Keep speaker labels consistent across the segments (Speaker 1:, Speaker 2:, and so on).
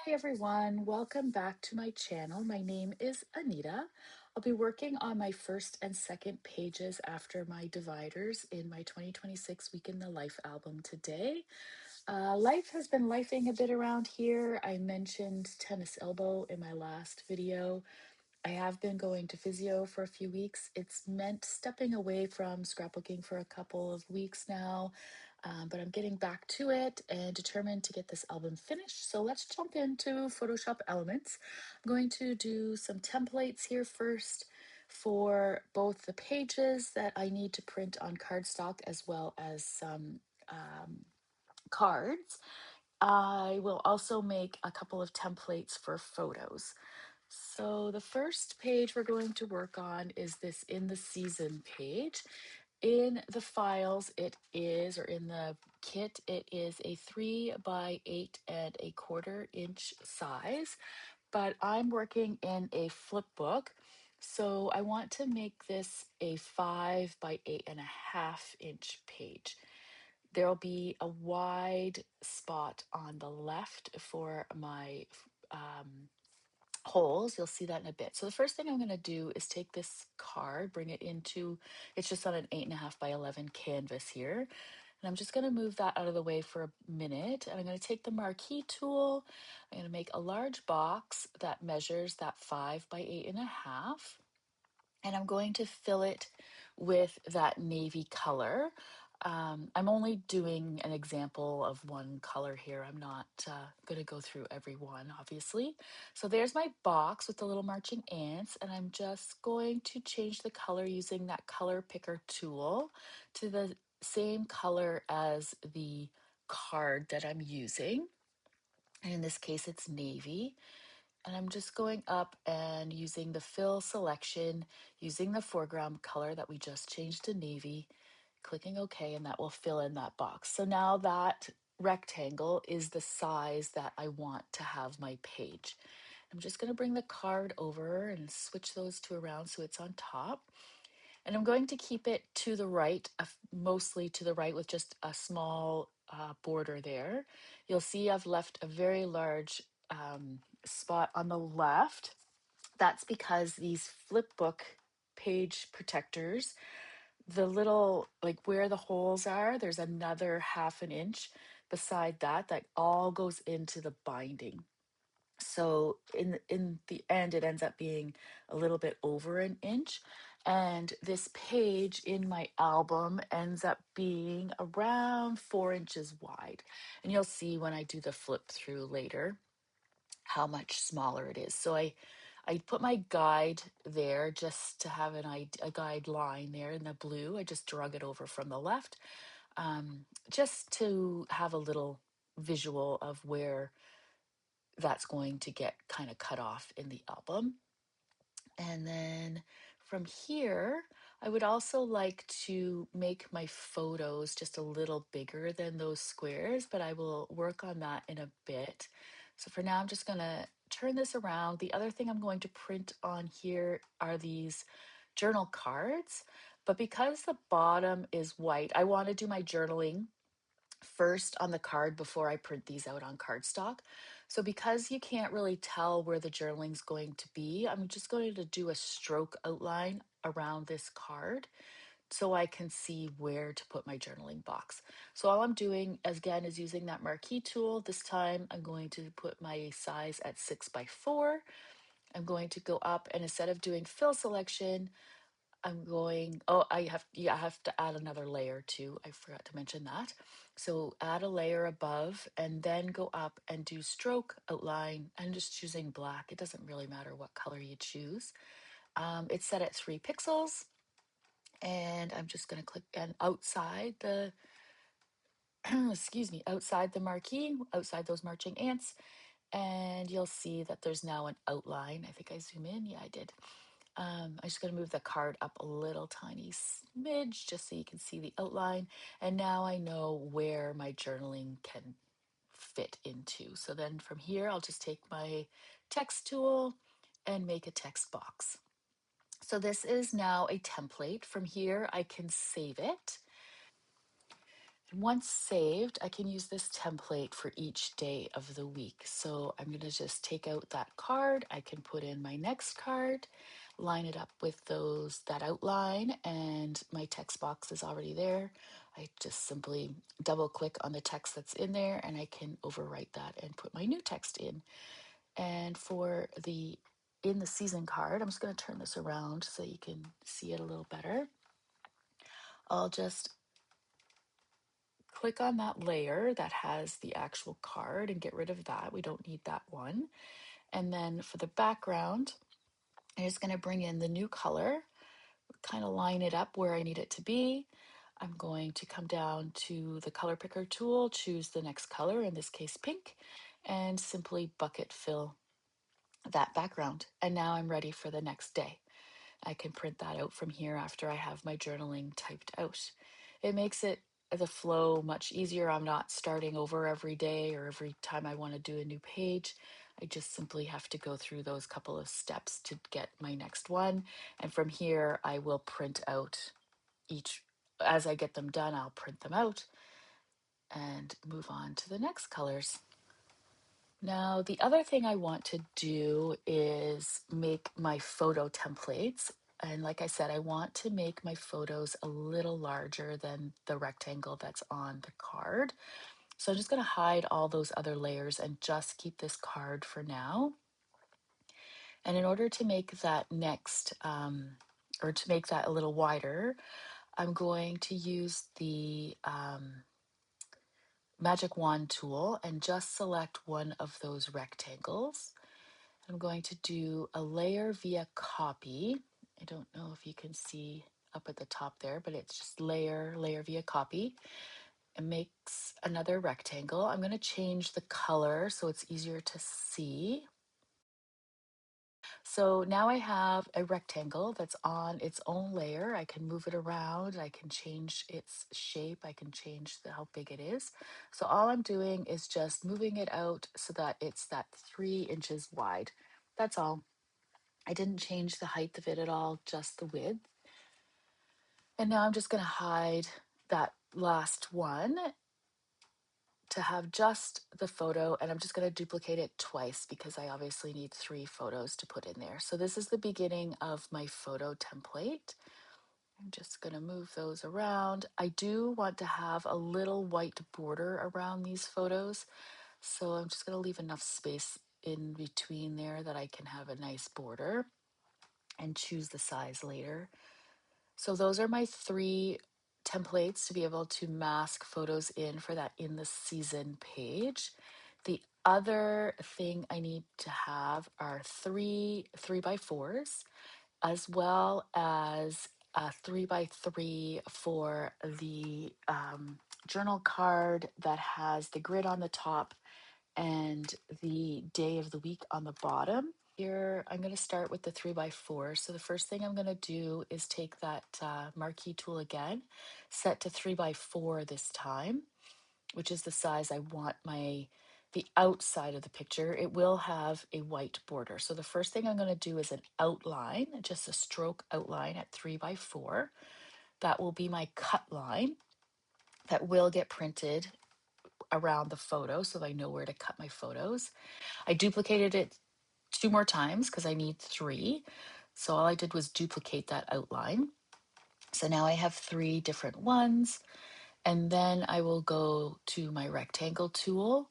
Speaker 1: Hi everyone, welcome back to my channel. My name is Anita. I'll be working on my first and second pages after my dividers in my 2026 Week in the Life album today. Life has been lifing a bit around here. I mentioned tennis elbow in my last video. I have been going to physio for a few weeks. It's meant stepping away from scrapbooking for a couple of weeks now, but I'm getting back to it and determined to get this album finished. So let's jump into Photoshop Elements. I'm going to do some templates here first for both the pages that I need to print on cardstock as well as some cards. I will also make a couple of templates for photos. So the first page we're going to work on is this in the season page. In the files, it is, or in the kit, it is a 3 by 8 1/4 inch size, but I'm working in a flip book. So I want to make this a 5 by 8 1/2 inch page. There'll be a wide spot on the left for my holes. You'll see that in a bit. So the first thing I'm going to do is take this card, bring it into, it's just on an 8 1/2 by 11 canvas here. And I'm just going to move that out of the way for a minute. And I'm going to take the marquee tool. I'm going to make a large box that measures that 5 by 8 1/2. And I'm going to fill it with that navy color. I'm only doing an example of one color here. I'm not going to go through every one, obviously. So there's my box with the little marching ants, and I'm just going to change the color using that color picker tool to the same color as the card that I'm using. And in this case, it's navy. And I'm just going up and using the fill selection, using the foreground color that we just changed to navy, clicking OK, and that will fill in that box. So now that rectangle is the size that I want to have my page. I'm just going to bring the card over and switch those two around so it's on top. And I'm going to keep it to the right, mostly to the right with just a small border there. You'll see I've left a very large spot on the left. That's because these flip book page protectors, the little, like where the holes are, there's another 1/2 inch beside that that all goes into the binding. So in the end, it ends up being a little bit over an inch. And this page in my album ends up being around 4 inches wide. And you'll see when I do the flip through later how much smaller it is. So I put my guide there just to have a guideline there in the blue. I just drug it over from the left, just to have a little visual of where that's going to get kind of cut off in the album. And then from here, I would also like to make my photos just a little bigger than those squares, but I will work on that in a bit. So for now, I'm just going to turn this around. The other thing I'm going to print on here are these journal cards, but because the bottom is white, I want to do my journaling first on the card before I print these out on cardstock. So because you can't really tell where the journaling's going to be, I'm just going to do a stroke outline around this card so I can see where to put my journaling box. So all I'm doing again is using that marquee tool. This time I'm going to put my size at 6 by 4. I'm going to go up, and instead of doing fill selection, I'm going, oh, I have to add another layer too. I forgot to mention that. So add a layer above and then go up and do stroke outline. I'm just choosing black. It doesn't really matter what color you choose. It's set at 3 pixels, and I'm just going to click and outside the, excuse me, outside the marquee, outside those marching ants. And you'll see that there's now an outline. I think I zoom in. Yeah, I did. I'm just going to move the card up a little tiny smidge just so you can see the outline. And now I know where my journaling can fit into. So then from here, I'll just take my text tool and make a text box. So this is now a template. From here, I can save it. Once saved, I can use this template for each day of the week. So I'm going to just take out that card. I can put in my next card, line it up with that outline, and my text box is already there. I just simply double click on the text that's in there and I can overwrite that and put my new text in. And for the in the season card, I'm just going to turn this around so you can see it a little better. I'll just click on that layer that has the actual card and get rid of that. We don't need that one. And then for the background, I'm just going to bring in the new color, kind of line it up where I need it to be. I'm going to come down to the color picker tool, choose the next color, in this case pink, and simply bucket fill that background. And now I'm ready for the next day. I can print that out from here after I have my journaling typed out. It makes the flow much easier. I'm not starting over every day or every time I want to do a new page. I just simply have to go through those couple of steps to get my next one. And from here, I will print out each, as I get them done, I'll print them out and move on to the next colors. Now, the other thing I want to do is make my photo templates. And like I said, I want to make my photos a little larger than the rectangle that's on the card. So I'm just going to hide all those other layers and just keep this card for now. And in order to make that or to make that a little wider, I'm going to use the magic wand tool and just select one of those rectangles. I'm going to do a layer via copy. I don't know if you can see up at the top there, but it's just layer via copy. It makes another rectangle. I'm going to change the color so it's easier to see. So now I have a rectangle that's on its own layer. I can move it around. I can change its shape. I can change how big it is. So all I'm doing is just moving it out so that it's that 3 inches wide. That's all. I didn't change the height of it at all, just the width. And now I'm just going to hide that last one to have just the photo, and I'm just going to duplicate it twice because I obviously need 3 photos to put in there. So this is the beginning of my photo template. I'm just going to move those around. I do want to have a little white border around these photos, so I'm just going to leave enough space in between there that I can have a nice border and choose the size later. So those are my 3 templates to be able to mask photos in for that in the season page. The other thing I need to have are 3x4s, as well as a 3x3 for the journal card that has the grid on the top and the day of the week on the bottom. Here, I'm going to start with the 3x4. So the first thing I'm going to do is take that marquee tool again, set to 3x4 this time, which is the size I want the outside of the picture. It will have a white border. So the first thing I'm going to do is an outline, just a stroke outline at 3x4. That will be my cut line that will get printed around the photo so I know where to cut my photos. I duplicated it 2 more times because I need 3. So all I did was duplicate that outline. So now I have 3 different ones. And then I will go to my rectangle tool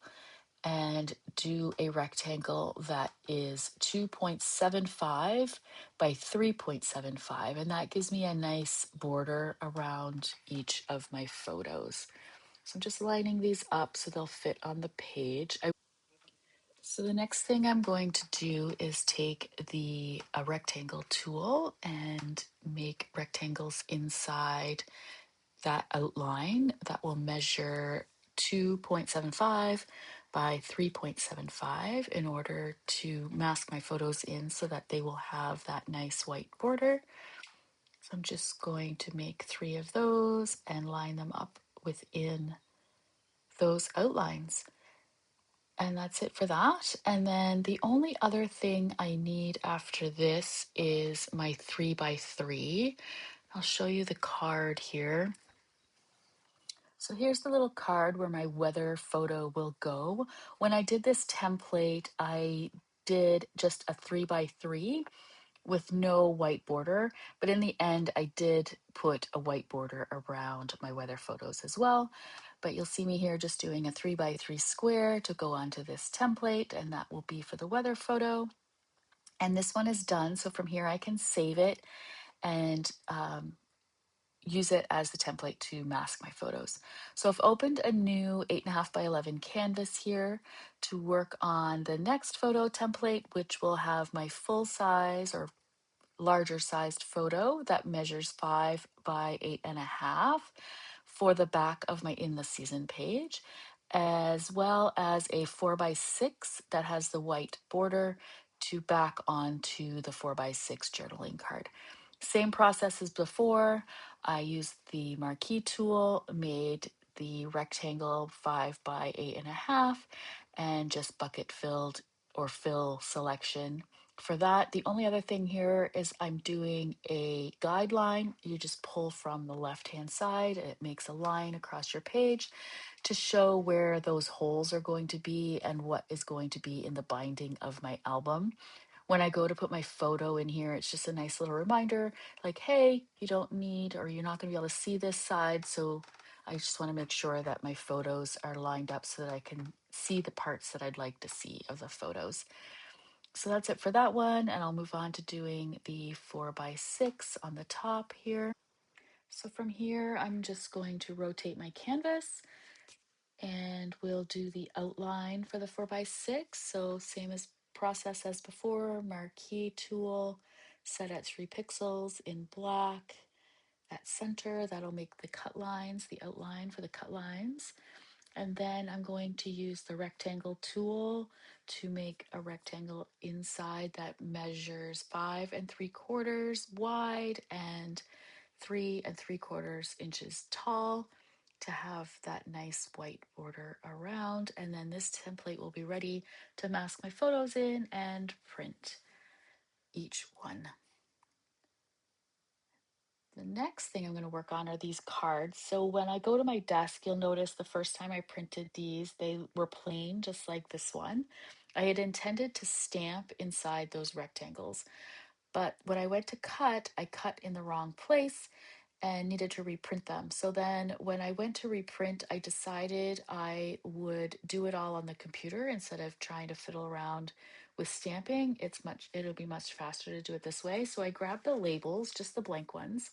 Speaker 1: and do a rectangle that is 2.75 by 3.75. And that gives me a nice border around each of my photos. So I'm just lining these up so they'll fit on the page. So the next thing I'm going to do is take the rectangle tool and make rectangles inside that outline that will measure 2.75 by 3.75 in order to mask my photos in so that they will have that nice white border. So I'm just going to make 3 of those and line them up within those outlines. And that's it for that. And then the only other thing I need after this is my 3x3. I'll show you the card here. So here's the little card where my weather photo will go. When I did this template, I did just a 3 by 3 with no white border, but in the end, I did put a white border around my weather photos as well. But you'll see me here just doing a 3 by 3 square to go onto this template, and that will be for the weather photo. And this one is done. So from here, I can save it and use it as the template to mask my photos. So I've opened a new 8.5 by 11 canvas here to work on the next photo template, which will have my full size or larger sized photo that measures 5 by 8.5 for the back of my in the season page, as well as a 4 by 6 that has the white border to back onto the 4 by 6 journaling card. Same process as before. I used the marquee tool, made the rectangle 5 by 8.5, and just bucket filled or fill selection for that. The only other thing here is I'm doing a guideline. You just pull from the left-hand side. It makes a line across your page to show where those holes are going to be and what is going to be in the binding of my album. When I go to put my photo in here, it's just a nice little reminder like, hey, you don't need or you're not going to be able to see this side. So I just want to make sure that my photos are lined up so that I can see the parts that I'd like to see of the photos. So that's it for that one. And I'll move on to doing the 4 by 6 on the top here. So from here, I'm just going to rotate my canvas and we'll do the outline for the 4 by 6. So same as process as before, marquee tool, set at 3 pixels in black. At center, that'll make the cut lines, the outline for the cut lines. And then I'm going to use the rectangle tool to make a rectangle inside that measures 5 3/4 wide and 3 3/4 inches tall to have that nice white border around. And then this template will be ready to mask my photos in and print each one. The next thing I'm going to work on are these cards. So when I go to my desk, you'll notice the first time I printed these, they were plain, just like this one. I had intended to stamp inside those rectangles, but when I went to cut, I cut in the wrong place and needed to reprint them. So then when I went to reprint, I decided I would do it all on the computer instead of trying to fiddle around with stamping. It'll be much faster to do it this way. So I grabbed the labels, just the blank ones,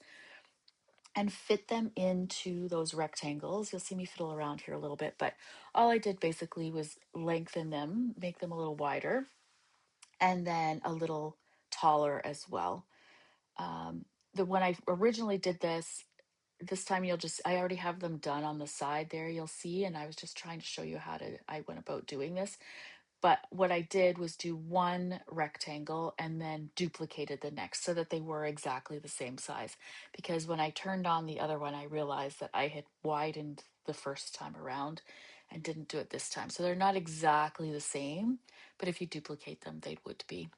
Speaker 1: and fit them into those rectangles. You'll see me fiddle around here a little bit, but all I did basically was lengthen them, make them a little wider, and then a little taller as well. When I originally did this time I already have them done on the side there, you'll see, and I was just trying to show you I went about doing this. But what I did was do one rectangle and then duplicated the next so that they were exactly the same size. Because when I turned on the other one, I realized that I had widened the first time around and didn't do it this time. So they're not exactly the same, but if you duplicate them, they would be.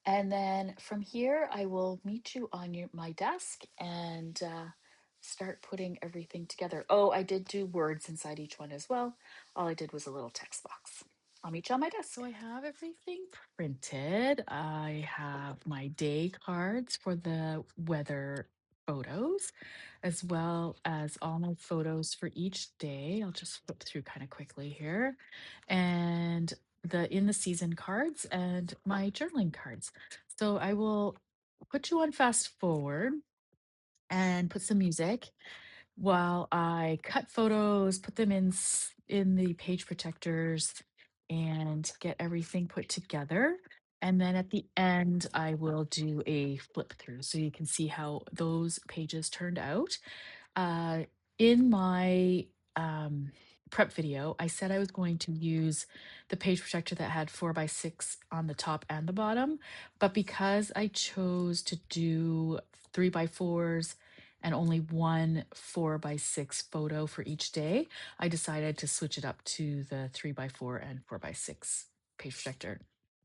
Speaker 1: And then from here, I will meet you on my desk and start putting everything together. Oh, I did do words inside each one as well. All I did was a little text box. I'll meet you on my desk. So I have everything printed. I have my day cards for the weather photos, as well as all my photos for each day. I'll just flip through kind of quickly here. And the in the season cards and my journaling cards. So I will put you on fast forward and put some music while I cut photos, put them in the page protectors and get everything put together. And then at the end, I will do a flip through so you can see how those pages turned out. In my prep video, I said I was going to use the page protector that had 4 by 6 on the top and the bottom, but because I chose to do 3 by 4s and only one 4 by 6 photo for each day, I decided to switch it up to the 3 by 4 and 4 by 6 page protector.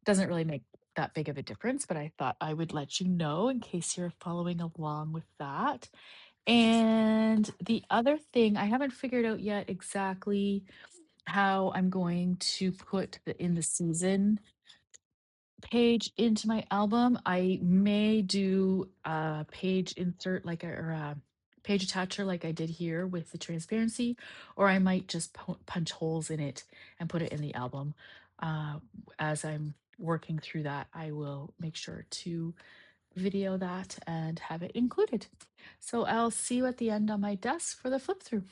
Speaker 1: Doesn't really make that big of a difference, but I thought I would let you know in case you're following along with that. And the other thing, I haven't figured out yet exactly how I'm going to put the in the season page into my album. I may do a page insert or a page attacher like I did here with the transparency, or I might just punch holes in it and put it in the album. Uh, as I'm working through that, I will make sure to video that and have it included. So I'll see you at the end on my desk for the flip through.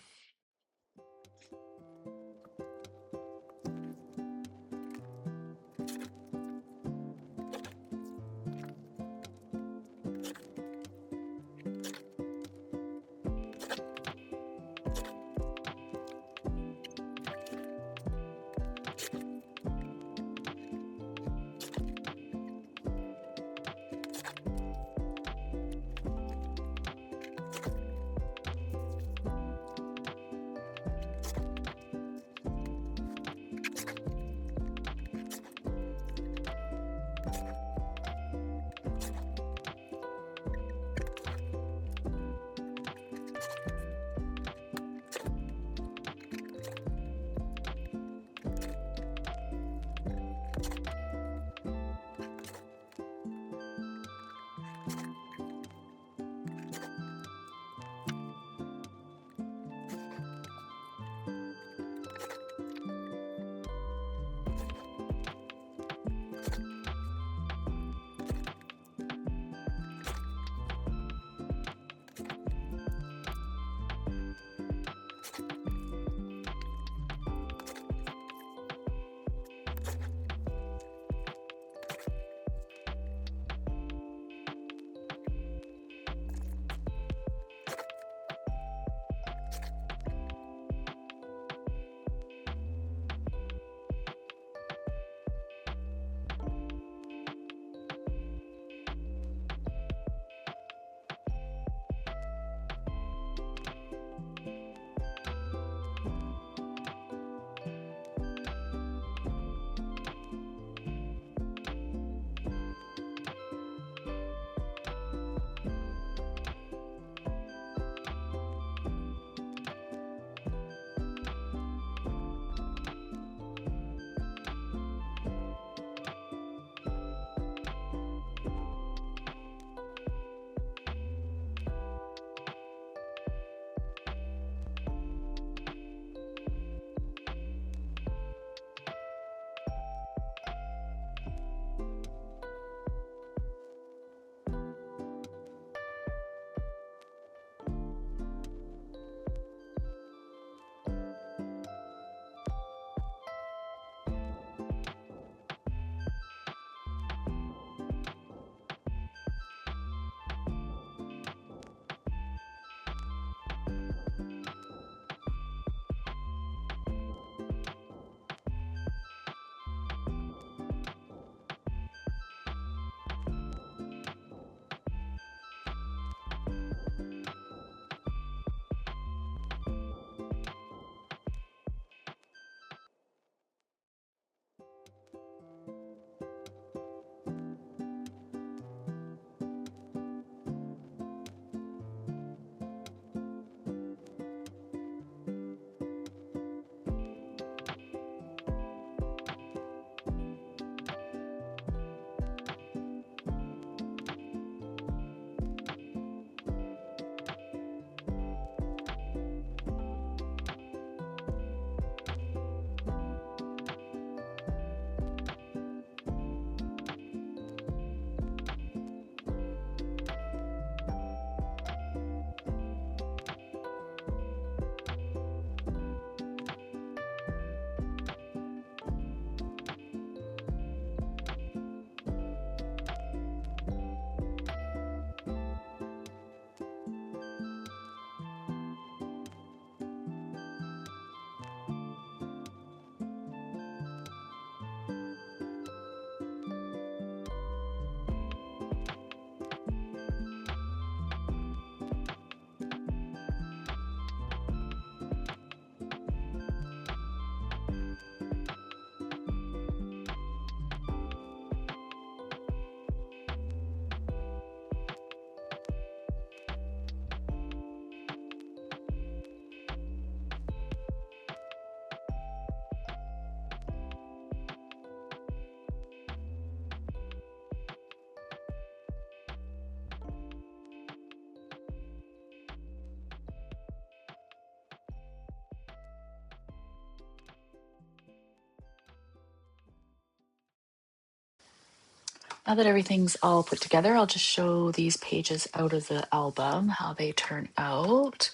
Speaker 1: Now that everything's all put together, I'll just show these pages out of the album, how they turn out.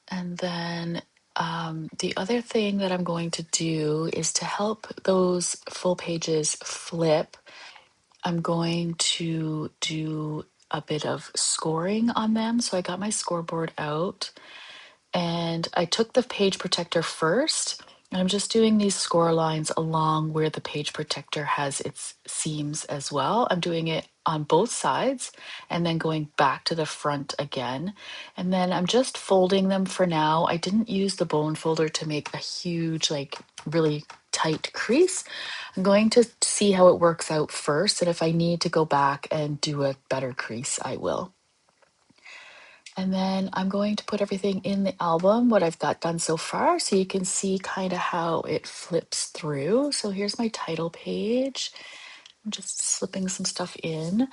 Speaker 1: And then the other thing that I'm going to do is to help those full pages flip, I'm going to do a bit of scoring on them. So I got my scoreboard out and I took the page protector first. And I'm just doing these score lines along where the page protector has its seams as well. I'm doing it on both sides and then going back to the front again. And then I'm just folding them for now. I didn't use the bone folder to make a huge, like really tight crease. I'm going to see how it works out first. And if I need to go back and do a better crease, I will. And then I'm going to put everything in the album, what I've got done so far, so you can see kind of how it flips through. So here's my title page. I'm just slipping some stuff in.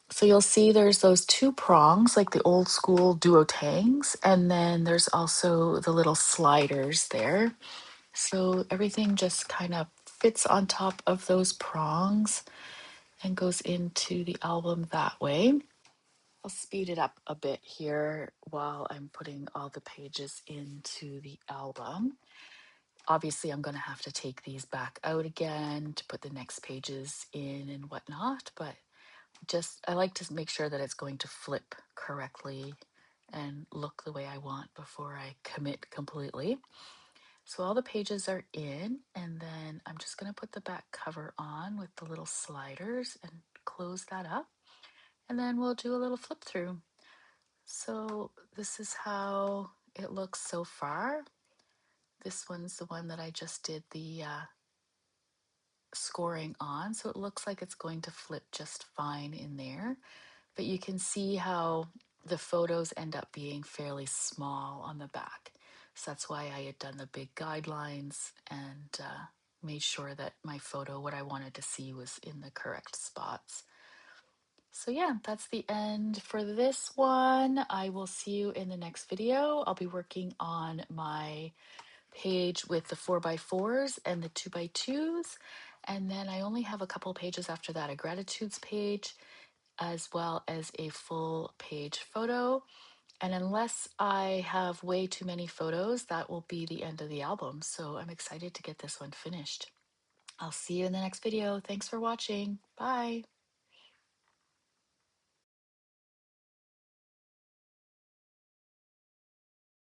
Speaker 1: So you'll see there's those two prongs, like the old school duotangs, and then there's also the little sliders there. So everything just kind of fits on top of those prongs and goes into the album that way. I'll speed it up a bit here while I'm putting all the pages into the album. Obviously, I'm going to have to take these back out again to put the next pages in and whatnot, but just I like to make sure that it's going to flip correctly and look the way I want before I commit completely. So all the pages are in, and then I'm just going to put the back cover on with the little sliders and close that up. And then we'll do a little flip through. So this is how it looks so far. This one's the one that I just did the scoring on. So it looks like it's going to flip just fine in there. But you can see how the photos end up being fairly small on the back. So that's why I had done the big guidelines and made sure that my photo, what I wanted to see, was in the correct spots. So yeah, that's the end for this one. I will see you in the next video. I'll be working on my page with the 4x4s and the 2x2s. And then I only have a couple pages after that, a gratitudes page, as well as a full page photo. And unless I have way too many photos, that will be the end of the album. So I'm excited to get this one finished. I'll see you in the next video. Thanks for watching. Bye.